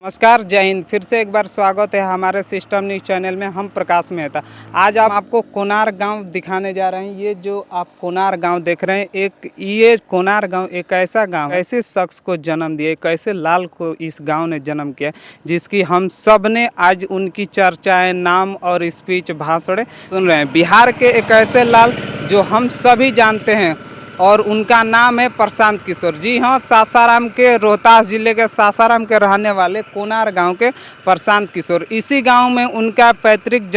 नमस्कार, जय हिंद। फिर से एक बार स्वागत है हमारे सिस्टम न्यूज़ चैनल में। हम प्रकाश मेहता। आज आपको कोनार गांव दिखाने जा रहे हैं। ये जो आप कोनार गांव देख रहे हैं, ये कोनार गांव एक ऐसा गांव है, ऐसे शख्स को जन्म दिया, एक ऐसे लाल को इस गांव ने जन्म किया जिसकी हम सब ने आज उनकी चर्चाएं, नाम और स्पीच, भाषण सुन रहे हैं। बिहार के एक ऐसे लाल जो हम सभी जानते हैं और उनका नाम है प्रशांत किशोर। जी हाँ, सासाराम के, रोहतास जिले के सासाराम के रहने वाले कोनार गांव के प्रशांत किशोर। इसी गांव में उनका पैतृक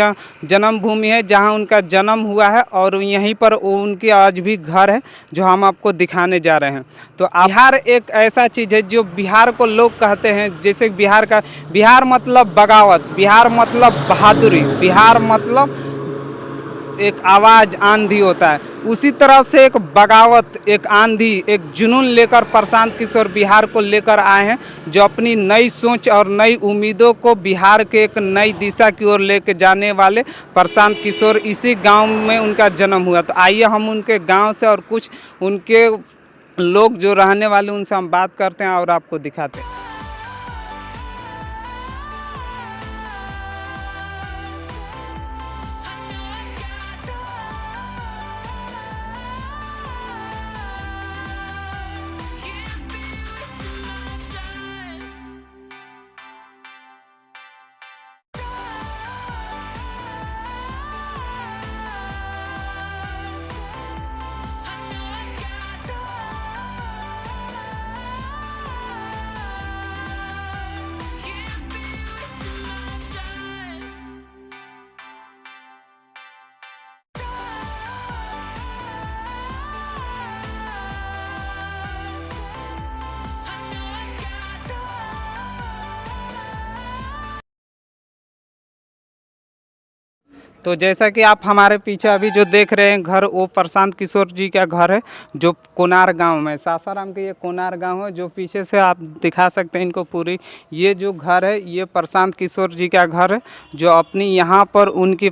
जन्मभूमि है, जहां उनका जन्म हुआ है और यहीं पर उनकी आज भी घर है जो हम आपको दिखाने जा रहे हैं। तो बिहार एक ऐसा चीज़ है जो बिहार को लोग कहते हैं, जैसे बिहार मतलब बगावत, बिहार मतलब बहादुरी, बिहार मतलब एक आवाज़, आंधी होता है। उसी तरह से एक बगावत, एक आंधी, एक जुनून लेकर प्रशांत किशोर बिहार को लेकर आए हैं, जो अपनी नई सोच और नई उम्मीदों को बिहार के एक नई दिशा की ओर लेकर जाने वाले प्रशांत किशोर। इसी गांव में उनका जन्म हुआ। तो आइए हम उनके गांव से और कुछ उनके लोग जो रहने वाले उनसे हम बात करते हैं और आपको दिखाते हैं। तो जैसा कि आप हमारे पीछे अभी जो देख रहे हैं घर, वो प्रशांत किशोर जी का घर है, जो कोनार गांव में, सासाराम के ये कोनार गांव है। जो पीछे से आप दिखा सकते हैं इनको पूरी, ये जो घर है ये प्रशांत किशोर जी का घर है, जो अपनी यहाँ पर उनकी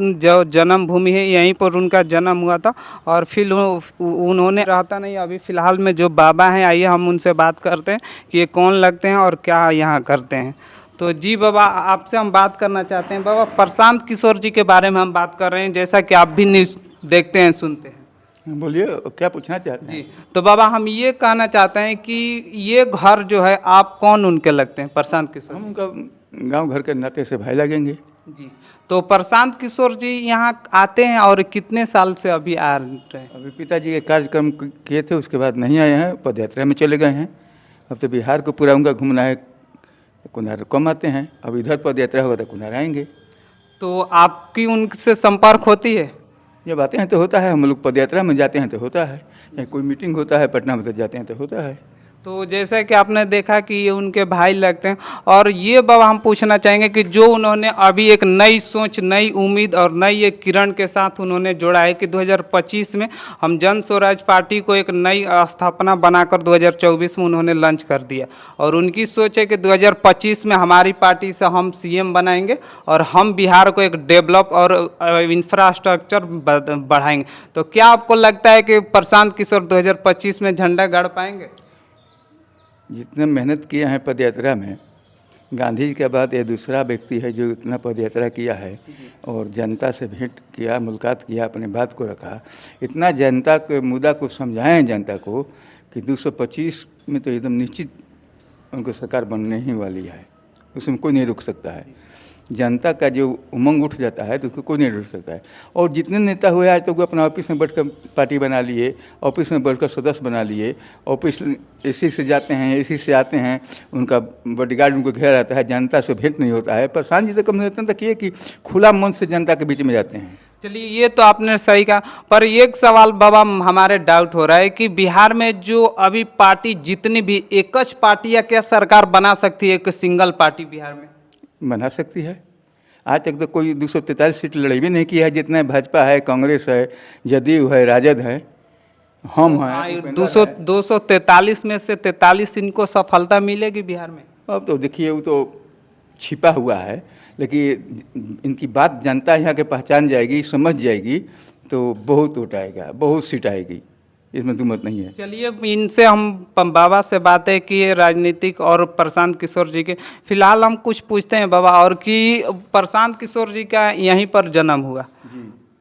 जो जन्मभूमि है, यहीं पर उनका जन्म हुआ था। और फिर उन्होंने रहता नहीं, अभी फ़िलहाल में जो बाबा हैं, आइए हम उनसे बात करते हैं कि ये कौन लगते हैं और क्या यहाँ करते हैं। तो जी बाबा, आपसे हम बात करना चाहते हैं। बाबा, प्रशांत किशोर जी के बारे में हम बात कर रहे हैं, जैसा कि आप भी न्यूज़ देखते हैं, सुनते हैं। बोलिए, क्या पूछना चाहते हैं? जी, तो बाबा हम ये कहना चाहते हैं कि ये घर जो है, आप कौन उनके लगते हैं, प्रशांत किशोर? हम उनका गांव घर के नाते से भाई लगेंगे। जी, तो प्रशांत किशोर जी यहाँ आते हैं और कितने साल से अभी आ रहे हैं? अभी पिताजी के कार्यक्रम किए थे, उसके बाद नहीं आए हैं, पदयात्रा में चले गए हैं। अब तो बिहार को पूरा उनका घूमना है, तो कुनार कम आते हैं। अब इधर पदयात्रा होगा तो कुनार आएंगे। तो आपकी उनसे संपर्क होती है? जब आते हैं तो होता है, हम लोग पदयात्रा में जाते हैं तो होता है, या कोई मीटिंग होता है पटना में तो जाते हैं तो होता है। तो जैसा कि आपने देखा कि ये उनके भाई लगते हैं। और ये बाबा हम पूछना चाहेंगे कि जो उन्होंने अभी एक नई सोच, नई उम्मीद और नई एक किरण के साथ उन्होंने जोड़ा है कि 2025 में हम जन स्वराज पार्टी को एक नई स्थापना बनाकर 2024 में उन्होंने लॉन्च कर दिया। और उनकी सोच है कि 2025 में हमारी पार्टी से हम सीएम बनाएंगे और हम बिहार को एक डेवलप और इंफ्रास्ट्रक्चर बढ़ाएंगे। तो क्या आपको लगता है कि प्रशांत किशोर 2025 में झंडा गाड़ पाएंगे? जितने मेहनत किए हैं पदयात्रा में, गांधी जी के बाद ये दूसरा व्यक्ति है जो इतना पदयात्रा किया है और जनता से भेंट किया, मुलाकात किया, अपने बात को रखा। इतना जनता के मुद्दा को समझाएं जनता को कि 225 में तो एकदम निश्चित उनको सरकार बनने ही वाली है, उसमें कोई नहीं रुक सकता है। जनता का जो उमंग उठ जाता है तो उसको कोई नहीं रुक सकता है। और जितने नेता हुए आज तक वो अपना ऑफिस में बैठकर पार्टी बना लिए, ऑफिस में बैठकर सदस्य बना लिए, ऑफिस एसी से जाते हैं, एसी से आते हैं, उनका बॉडीगार्ड उनको घेरा रहता है, जनता से भेंट नहीं होता है। प्रशांत जी तो कम इतना तक ये कि खुला मन से जनता के बीच में जाते हैं। चलिए, ये तो आपने सही कहा, पर एक सवाल बाबा हमारे डाउट हो रहा है कि बिहार में जो अभी पार्टी जितनी भी, एक पार्टी या क्या सरकार बना सकती है, एक सिंगल पार्टी बिहार में बना सकती है? आज तक तो कोई 243 सीट लड़ी भी नहीं की है। जितना भाजपा है, कांग्रेस है, जदयू है, राजद है, हम हैं। 243 में से 43 इनको सफलता मिलेगी बिहार में? अब तो देखिए, वो तो छिपा हुआ है, लेकिन इनकी बात जनता यहाँ के पहचान जाएगी, समझ जाएगी, तो बहुत वोट आएगा, बहुत सीट आएगी। इसमें दुमत नहीं है। चलिए इनसे हम बाबा से बातें किए राजनीतिक और प्रशांत किशोर जी के। फिलहाल हम कुछ पूछते हैं बाबा और कि प्रशांत किशोर जी का यहीं पर जन्म हुआ,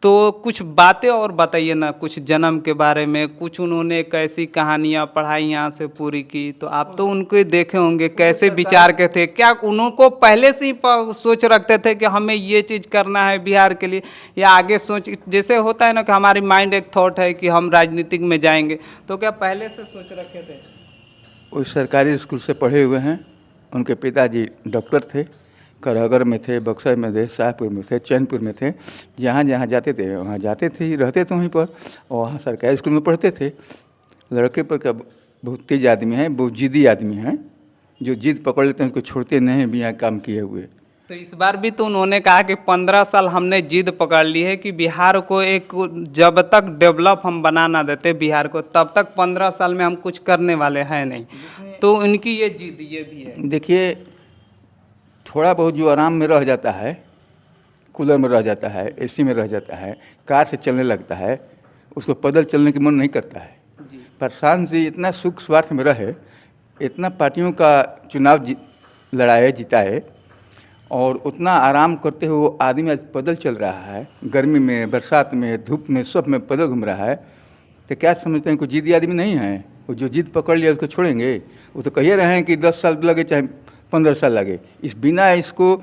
तो कुछ बातें और बताइए ना, कुछ जन्म के बारे में, कुछ उन्होंने कैसी कहानियाँ पढ़ाई यहाँ से पूरी की, तो आप तो उनको देखे होंगे कैसे विचार के थे, क्या उनको पहले से ही सोच रखते थे कि हमें ये चीज़ करना है बिहार के लिए, या आगे सोच जैसे होता है ना कि हमारी माइंड एक थॉट है कि हम राजनीतिक में जाएंगे, तो क्या पहले से सोच रखे थे? वो सरकारी स्कूल से पढ़े हुए हैं। उनके पिताजी डॉक्टर थे, करहगर में थे, बक्सर में थे, शाहपुर में थे, चैनपुर में थे। जहाँ जहाँ जाते थे वहाँ जाते थे, रहते थे वहीं पर, और वहाँ सरकारी स्कूल में पढ़ते थे। लड़के पर का बहुत तेज आदमी है, बहुत जिद्दी आदमी हैं, जो जिद पकड़ लेते हैं उसको छोड़ते नहीं हैं बिना काम किए हुए। तो इस बार भी तो उन्होंने कहा कि 15 साल हमने जिद पकड़ ली है कि बिहार को एक, जब तक डेवलप हम बना ना देते बिहार को, तब तक 15 साल में हम कुछ करने वाले हैं नहीं। तो उनकी ये जिद ये भी है। देखिए, थोड़ा बहुत जो आराम में रह जाता है, कूलर में रह जाता है, एसी में रह जाता है, कार से चलने लगता है, उसको पैदल चलने की मन नहीं करता है। प्रशांत जी इतना सुख स्वार्थ में रहे, इतना पार्टियों का चुनाव लड़ाए जिताए, और उतना आराम करते हुए वो आदमी आज पैदल चल रहा है, गर्मी में, बरसात में, धूप में, सब में पैदल घूम रहा है। तो क्या समझते हैं कोई जिद्दी आदमी नहीं है? वो जो जिद पकड़ लिया उसको छोड़ेंगे? वो तो कहिए रहे हैं कि 10 साल लगे चाहे 15 साल लगे, इस बिना इसको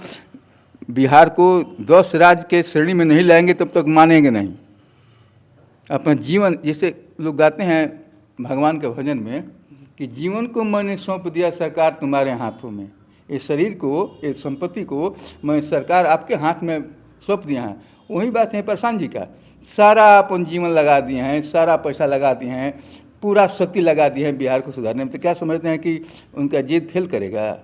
बिहार को 10 राज्य के श्रेणी में नहीं लाएंगे तब तक मानेंगे नहीं। अपना जीवन, जैसे लोग गाते हैं भगवान के भजन में कि जीवन को मैंने सौंप दिया सरकार तुम्हारे हाथों में, ये शरीर को, ये संपत्ति को मैं सरकार आपके हाथ में सौंप दिया है। वही बात है प्रशांत जी का, सारा अपन जीवन लगा दिए हैं, सारा पैसा लगा दिए हैं, पूरा शक्ति लगा दी है बिहार को सुधारने में। तो क्या समझते हैं कि उनका जिद फेल करेगा?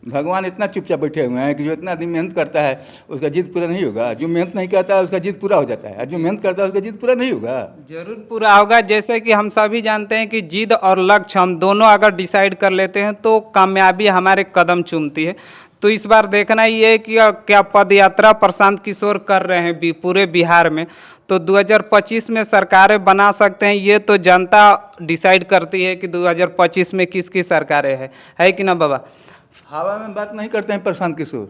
भगवान इतना चुपचाप बैठे हुए हैं कि जो इतना आदमी मेहनत करता है उसका जिद पूरा नहीं होगा, जो मेहनत नहीं करता है उसका जिद पूरा हो जाता है, और जो मेहनत करता है उसका जिद पूरा नहीं होगा। जरूर पूरा होगा। जैसे कि हम सभी जानते हैं कि जिद और लक्ष्य हम दोनों अगर डिसाइड कर लेते हैं तो कामयाबी हमारे कदम चूमती है। तो इस बार देखना ही है कि क्या पद यात्रा प्रशांत किशोर कर रहे हैं पूरे बिहार में, तो 2025 में सरकारें बना सकते हैं, ये तो जनता डिसाइड करती है कि 2025 में किसकी सरकारें है कि ना बाबा? हवा में बात नहीं करते हैं प्रशांत किशोर,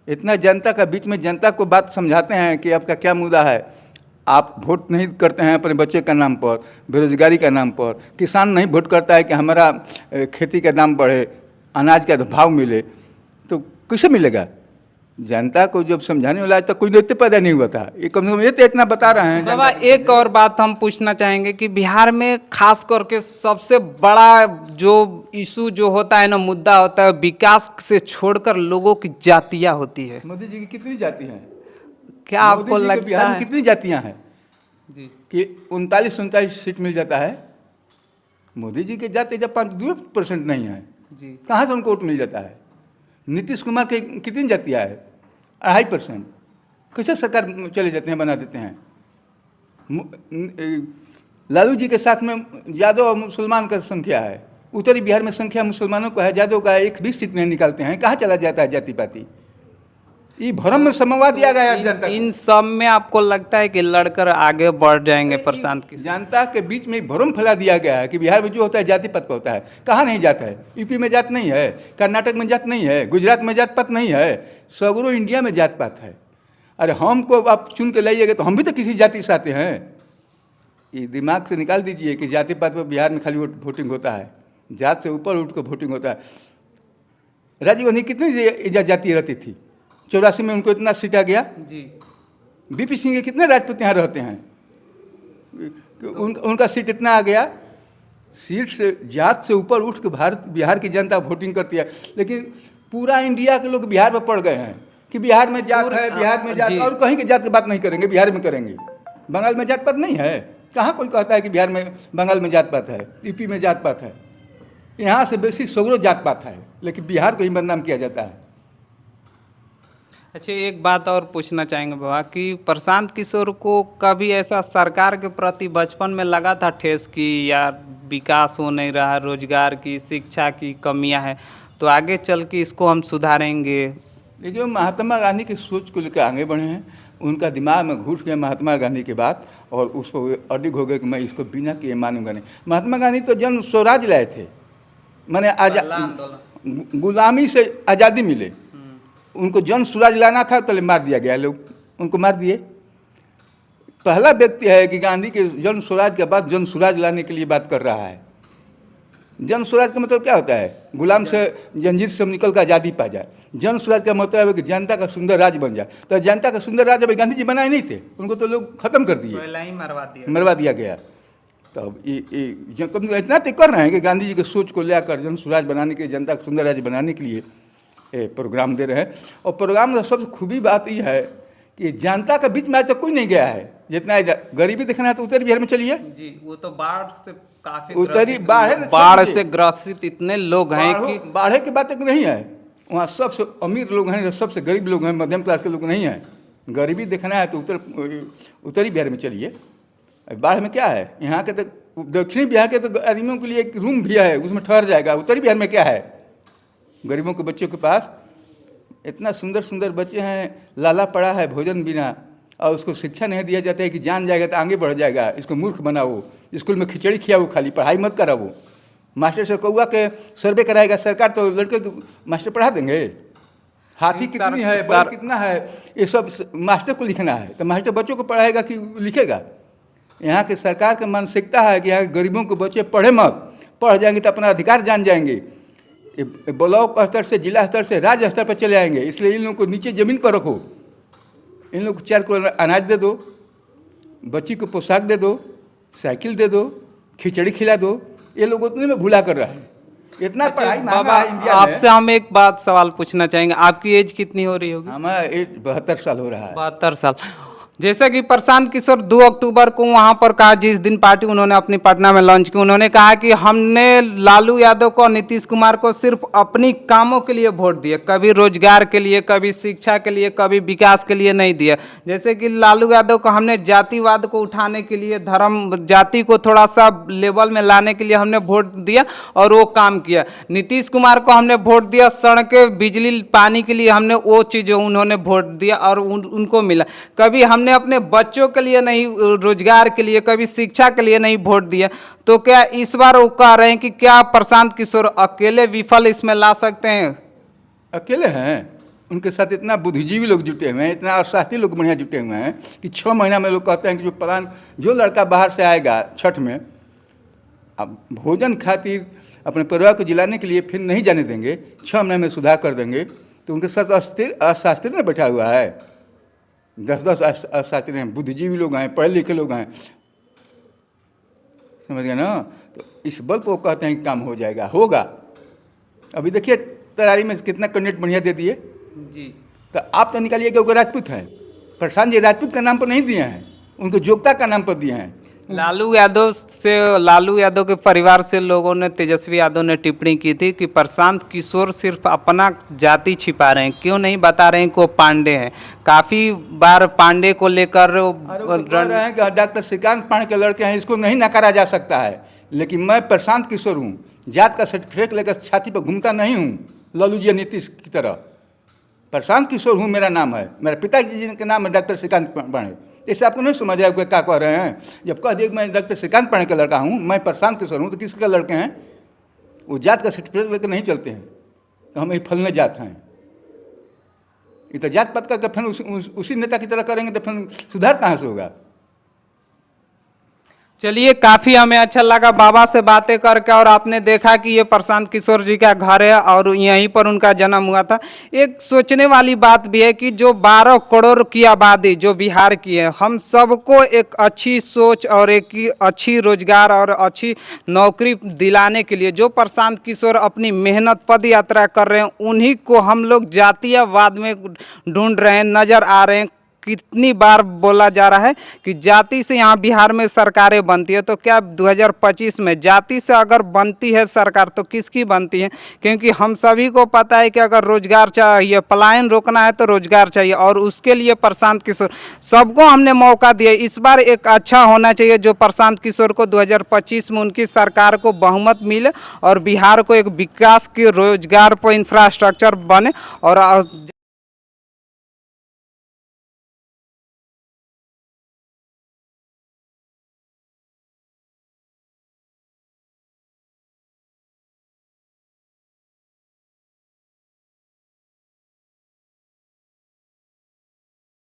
इतना जनता का बीच में जनता को बात समझाते हैं कि आपका क्या मुद्दा है। आप वोट नहीं करते हैं अपने बच्चे का नाम पर, बेरोजगारी का नाम पर, किसान नहीं वोट करता है कि हमारा खेती का दाम बढ़े, अनाज का भाव मिले, तो कैसे मिलेगा? जनता को जब समझाने वाला है तो कोई नेता पैदा नहीं हुआ था, ये कम से कम ये तो इतना बता रहे हैं। बाबा एक और बात हम पूछना चाहेंगे कि बिहार में खास करके सबसे बड़ा जो इशू जो होता है ना, मुद्दा होता है, विकास से छोड़कर लोगों की जातियाँ होती है। मोदी जी की कितनी जाति हैं? क्या आपको लगता बिहार में है कितनी जातियाँ हैं जी कि 39-39 सीट मिल जाता है? मोदी जी की जाति जब 5-2% नहीं है, जी कहाँ से उनको वोट मिल जाता है? नीतीश कुमार के कितनी जातियाँ है? 2.5%। कैसे सरकार चले जाते हैं, बना देते हैं? लालू जी के साथ में यादव और मुसलमान का संख्या है, उत्तरी बिहार में संख्या मुसलमानों का है, यादव का 1 भी सीट नहीं निकालते हैं। कहाँ चला जाता है जाति पाति? ये भ्रम में समवा दिया गया है जनता को। इन सब में आपको लगता है कि लड़कर आगे बढ़ जाएंगे प्रशांत किशोर? जनता के बीच में भ्रम फैला दिया गया है कि बिहार में जो होता है जाति पात का होता है। कहाँ नहीं जाता है? यूपी में जात नहीं है, कर्नाटक में जात नहीं है, गुजरात में जात पात नहीं है, सगरो इंडिया में जात पात है। अरे हमको आप चुन के लाइएगा तो हम भी तो किसी जाति से आते हैं। ये दिमाग से निकाल दीजिए कि जाति पात पर बिहार में खाली वोटिंग होता है, जात से ऊपर उठ कर वोटिंग होता है। राजीव गांधी कितनी जाति रहती थी? 84 में उनको इतना सीट आ गया। जी बीपी सिंह के कितने राजपूत यहाँ रहते हैं? उनका सीट इतना आ गया। सीट से, जात से ऊपर उठ के बिहार की जनता वोटिंग करती है, लेकिन पूरा इंडिया के लोग बिहार में पड़ गए हैं कि बिहार में जात है, बिहार में जात, और कहीं की जात की बात नहीं करेंगे, बिहार में करेंगे। बंगाल में जात पात नहीं है, कहाँ कोई कहता है कि बिहार में, बंगाल में जात पात है, यूपी में जात पात है। यहाँ से बेसी सगरो जात पात है, लेकिन बिहार को ही बदनाम किया जाता है। अच्छा, एक बात और पूछना चाहेंगे बाबा कि प्रशांत किशोर को कभी ऐसा सरकार के प्रति बचपन में लगा था ठेस की यार विकास हो नहीं रहा, रोजगार की, शिक्षा की कमियां हैं, तो आगे चल के इसको हम सुधारेंगे? देखिए, महात्मा गांधी की सोच को लेकर आगे बढ़े हैं। उनका दिमाग में घुस गया महात्मा गांधी की बात, और उसको अडिग हो गए कि मैं इसको बिना किए मानूंगा नहीं। महात्मा गांधी तो जन स्वराज लाए थे, मैंने गुलामी से आज़ादी मिले, उनको जन स्वराज लाना था, तो मार दिया गया, लोग उनको मार दिए। पहला व्यक्ति है कि गांधी के जन स्वराज के बाद जन स्वराज लाने के लिए बात कर रहा है। जन स्वराज का मतलब क्या होता है? गुलाम से जंजीर से निकल कर आज़ादी पा जाए। जन स्वराज का मतलब है कि जनता का सुंदर राज बन जाए। तो जनता का सुंदर राज अभी गांधी जी बनाए नहीं थे, उनको तो लोग खत्म कर दिए, मरवा दिया गया। तो अब ये इतना तो कर रहे हैं कि गांधी जी के सोच को लेकर जन स्वराज बनाने के लिए, जनता का सुंदर राज्य बनाने के लिए प्रोग्राम दे रहे हैं। और प्रोग्राम का सबसे खूबी बात यह है कि जनता के बीच में आज तक कोई नहीं गया है। जितना गरीबी देखना है तो उत्तरी बिहार में चलिए जी, वो तो बाढ़ से काफी उत्तरी बाढ़ से ग्रसित इतने लोग हैं कि बाढ़ की बात एक नहीं है। वहाँ सबसे अमीर लोग हैं, सबसे गरीब लोग हैं, मध्यम क्लास के लोग नहीं हैं। गरीबी देखना है तो उत्तरी बिहार में चलिए। बाढ़ में क्या है? यहाँ के तो दक्षिणी बिहार के तो आदमियों के लिए एक रूम भी है, उसमें ठहर जाएगा। उत्तरी बिहार में क्या है? गरीबों के बच्चों के पास इतना सुंदर सुंदर बच्चे हैं, लाला पड़ा है भोजन बिना, और उसको शिक्षा नहीं दिया जाता है कि जान जाएगा तो आगे बढ़ जाएगा, इसको मूर्ख बनाओ, स्कूल में खिचड़ी खियाओ, खाली पढ़ाई मत कराओ। मास्टर से कौआ के सर्वे कराएगा सरकार तो लड़के को मास्टर पढ़ा देंगे? हाथी कितनी है, बैल कितना है, ये सब मास्टर को लिखना है। तो मास्टर बच्चों को पढ़ाएगा कि लिखेगा? यहाँ के सरकार की मानसिकता है कि यहाँ गरीबों के बच्चे पढ़े मत, पढ़ जाएंगे तो अपना अधिकार जान जाएंगे, ब्लॉक स्तर से जिला स्तर से राज्य स्तर पर चले आएंगे। इसलिए इन लोगों को नीचे ज़मीन पर रखो, इन लोग को 4 किलो अनाज दे दो, बच्ची को पोशाक दे दो, साइकिल दे दो, खिचड़ी खिला दो। ये लोग उतने में भूला कर रहा है। इतना पढ़ाई महंगा है इंडिया में। आपसे हम एक बात सवाल पूछना चाहेंगे, आपकी एज कितनी हो रही होगी? हमारा एज 72 साल हो रहा है। 72 साल। जैसा कि प्रशांत किशोर 2 अक्टूबर को वहां पर कहा, जिस दिन पार्टी उन्होंने अपनी पटना में लॉन्च की, उन्होंने कहा कि हमने लालू यादव को, नीतीश कुमार को सिर्फ अपनी कामों के लिए वोट दिए, कभी रोजगार के लिए, कभी शिक्षा के लिए, कभी विकास के लिए नहीं दिया। जैसे कि लालू यादव को हमने जातिवाद को उठाने के लिए, धर्म जाति को थोड़ा सा लेवल में लाने के लिए हमने वोट दिया और वो काम किया। नीतीश कुमार को हमने वोट दिया सड़कें, बिजली, पानी के लिए, हमने वो चीज़ें उन्होंने वोट दिया और उनको मिला। कभी हमने अपने बच्चों के लिए नहीं, रोजगार के लिए, कभी शिक्षा के लिए नहीं वोट दिया। तो क्या इस बार वो कह रहे हैं कि क्या प्रशांत किशोर अकेले विफल इसमें ला सकते हैं? अकेले हैं? उनके साथ इतना बुद्धिजीवी लोग जुटे हुए हैं, इतना अर्थशास्त्री लोग बढ़िया जुटे हुए हैं कि 6 महीना में लोग कहते हैं कि जो लड़का बाहर से आएगा छठ में, अब भोजन खातिर अपने परिवार को जिलाने के लिए फिर नहीं जाने देंगे, 6 महीने में सुधार कर देंगे। तो उनके साथ अर्थशास्त्री ने बैठा हुआ है, 10-10 अर्थशास्त्री हैं, बुद्धिजीवी लोग हैं, पढ़े लिखे लोग हैं, समझ गए ना? तो इस बल पर वो कहते हैं कि काम हो जाएगा, होगा। अभी देखिए तैयारी में कितना कैंडिडेट बढ़िया दे दिए जी। तो आप तो निकालिए कि वो राजपूत हैं। प्रशांत जी राजपूत का नाम पर नहीं दिए हैं, उनको योग्यता का नाम पर दिए हैं। लालू यादव के परिवार से लोगों ने, तेजस्वी यादव ने टिप्पणी की थी कि प्रशांत किशोर सिर्फ अपना जाति छिपा रहे हैं, क्यों नहीं बता रहे हैं कि वो पांडे हैं। काफ़ी बार पांडे को लेकर रहे हैं कि डॉक्टर श्रीकांत पांडे के लड़के हैं, इसको नहीं नकारा जा सकता है। लेकिन मैं प्रशांत किशोर हूँ, जात का सर्टिफिकेट लेकर छाती पर घूमता नहीं हूँ लालू जी नीतीश की तरह। प्रशांत किशोर हूँ, मेरा नाम है, मेरे पिताजी जी के नाम है डॉक्टर श्रीकांत पांडे। इससे आपको नहीं समझ रहा है क्या कह रहे हैं? जब कह दिए मैं डॉक्टर श्रीकांत पांडे का लड़का हूँ, मैं प्रशांत किशोर हूँ, तो किसके लड़के हैं? वो जात का सर्टिफिकेट लेकर नहीं चलते हैं, तो हम यही फलने जात हैं। ये तो जात पात करके फिर उसी नेता की तरह करेंगे तो फिर सुधार कहाँ से होगा? चलिए, काफ़ी हमें अच्छा लगा बाबा से बातें करके, और आपने देखा कि ये प्रशांत किशोर जी का घर है और यहीं पर उनका जन्म हुआ था। एक सोचने वाली बात भी है कि जो 12 करोड़ की आबादी जो बिहार की है, हम सबको एक अच्छी सोच और एक अच्छी रोजगार और अच्छी नौकरी दिलाने के लिए जो प्रशांत किशोर अपनी मेहनत पद यात्रा कर रहे हैं, उन्हीं को हम लोग जातीयवाद में ढूंढ रहे हैं, नज़र आ रहे हैं। कितनी बार बोला जा रहा है कि जाति से यहाँ बिहार में सरकारें बनती है, तो क्या 2025 में जाति से अगर बनती है सरकार तो किसकी बनती है? क्योंकि हम सभी को पता है कि अगर रोजगार चाहिए, पलायन रोकना है तो रोजगार चाहिए, और उसके लिए प्रशांत किशोर, सबको हमने मौका दिया। इस बार एक अच्छा होना चाहिए जो प्रशांत किशोर को 2025 में उनकी सरकार को बहुमत मिले और बिहार को एक विकास के रोजगार पर इंफ्रास्ट्रक्चर बने और